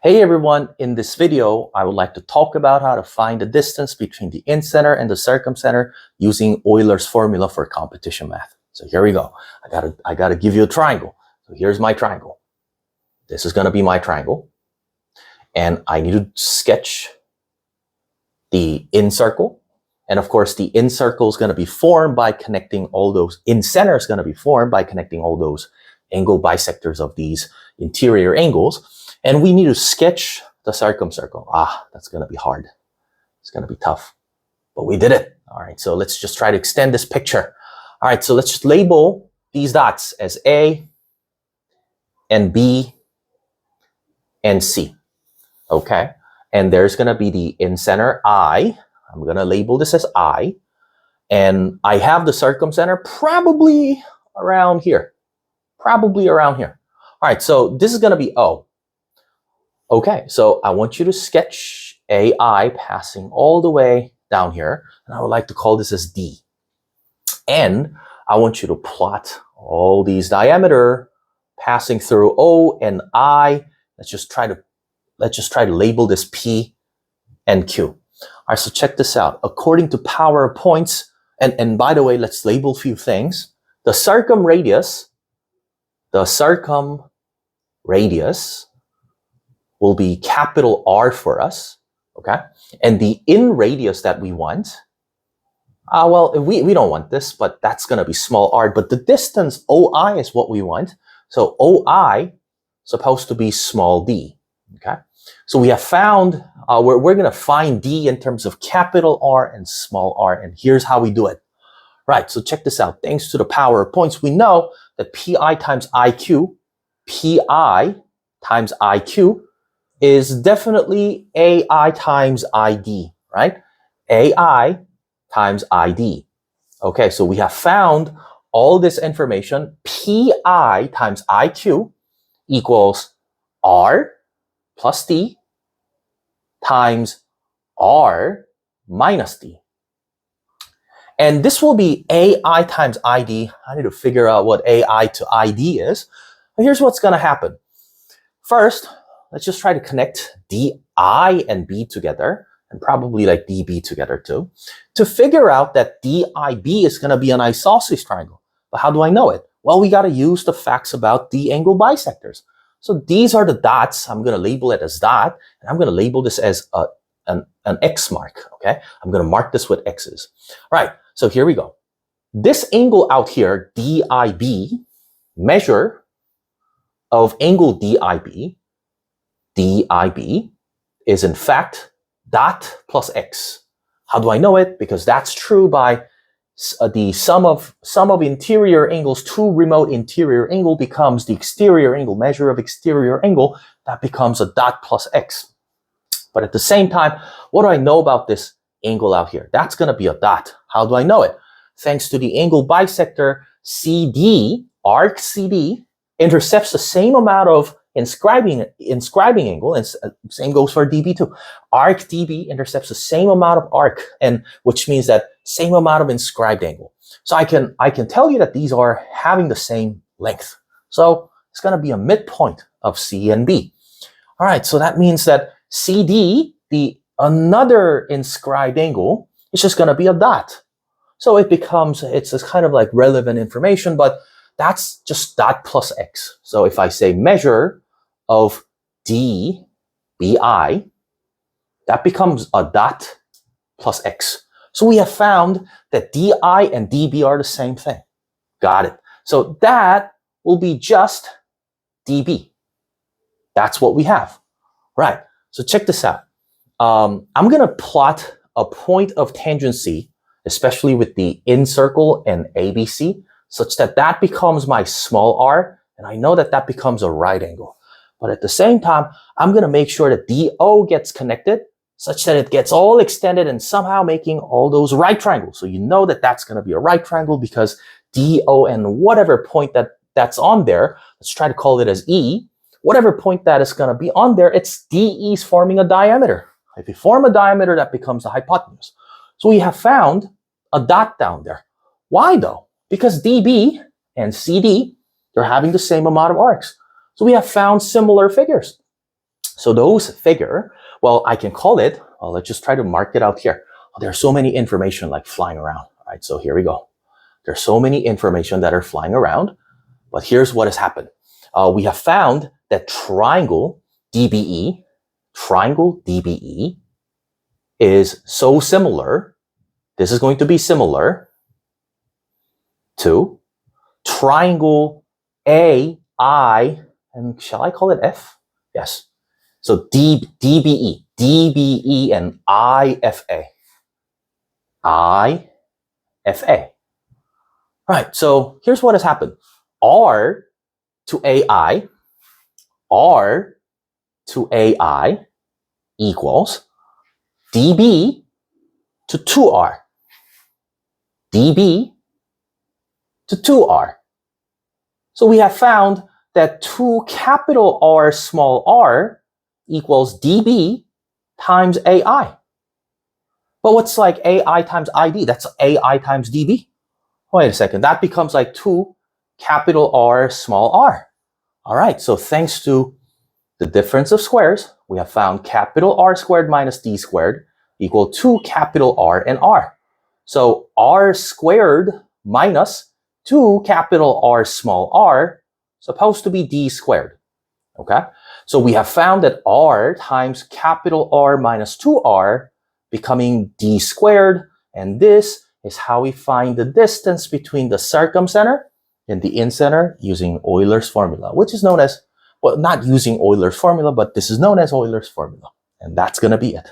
Hey everyone, in this video, I would like to talk about how to find the distance between the incenter and the circumcenter using Euler's formula for competition math. So here we go. I gotta give you a triangle. So here's my triangle. This is gonna be my triangle. And I need to sketch the in circle. And of course, the in circle is gonna be formed by connecting all those, in center is gonna be formed by connecting all those angle bisectors of these interior angles. And we need to sketch the circumcircle. That's going to be hard. It's going to be tough. But we did it. All right, so let's just try to extend this picture. All right, so let's just label these dots as A and B and C. Okay, and there's going to be the in-center I. I'm going to label this as I. And I have the circumcenter probably around here. Probably around here. All right, so this is going to be O. Okay, so I want you to sketch AI passing all the way down here, and I would like to call this as D. And I want you to plot all these diameter passing through O and I. Let's just try to label this P and Q. All right, so check this out. According to power of points, and by the way, let's label a few things. The circumradius will be capital R for us, okay? And the Inradius that we want, well, we don't want this, but that's gonna be small r, but the distance OI is what we want. So OI supposed to be small d, okay? So we have found, we're gonna find d in terms of capital R and small r, and here's how we do it. Right, so check this out. Thanks to the power of points, we know that PI times IQ is definitely AI times ID, right? AI times ID. Okay, so we have found all this information. PI times IQ equals R plus D times R minus D. And this will be AI times ID. I need to figure out what AI to ID is. Here's what's going to happen. First, let's just try to connect DI and B together, and probably like DB together too, to figure out that DIB is going to be an isosceles triangle. But how do I know it? Well, we got to use the facts about the angle bisectors. So these are the dots. I'm going to label it as dot, and I'm going to label this as an X mark, okay? I'm going to mark this with X's. All right, so here we go. This angle out here, DIB, measure of angle DIB is in fact dot plus X. How do I know it? Because that's true by the sum of interior angles. Two remote interior angle becomes the exterior angle, measure of exterior angle, that becomes a dot plus X. But at the same time, what do I know about this angle out here? That's going to be a dot. How do I know it? Thanks to the angle bisector CD, arc CD, intercepts the same amount of inscribing angle, and same goes for DB too. Arc DB intercepts the same amount of arc, and which means that same amount of inscribed angle. So I can tell you that these are having the same length. So it's going to be a midpoint of C and B. All right, so that means that CD, the another inscribed angle, is just going to be a dot. So it's kind of like relevant information, but that's just dot plus X. So if I say measure of DBI, that becomes a dot plus X. So we have found that DI and DB are the same thing. Got it. So that will be just DB. That's what we have. Right. So check this out. I'm going to plot a point of tangency, especially with the in circle and ABC, such that that becomes my small r, and I know that that becomes a right angle. But at the same time, I'm going to make sure that DO gets connected such that it gets all extended and somehow making all those right triangles. So you know that that's going to be a right triangle because DO and whatever point that's on there, let's try to call it as E, whatever point that is going to be on there, it's DE's forming a diameter. If you form a diameter, that becomes a hypotenuse. So we have found a dot down there. Why though? Because DB and CD, they're having the same amount of arcs. So we have found similar figures. So those figure, well, I can call it, well, let's just try to mark it out here. There's so many information like flying around, right? So here we go. There's so many information that are flying around, but here's what has happened. We have found that triangle DBE is so similar. This is going to be similar to triangle AI, and shall I call it F? Yes. So DBE and IFA. Right, so here's what has happened. R to AI equals DB to 2R. DB to 2R. So we have found that 2 capital R small r equals DB times AI. But what's like AI times ID? That's AI times DB. Wait a second, that becomes like 2 capital R small r. All right, so thanks to the difference of squares, we have found capital R squared minus D squared equal 2 capital R and R. So R squared minus 2 capital R small r supposed to be D squared. Okay, so we have found that R times capital R minus 2R becoming D squared, and this is how we find the distance between the circumcenter and the incenter using Euler's formula, which is known as, well, not using Euler's formula, but this is known as Euler's formula. And that's going to be it.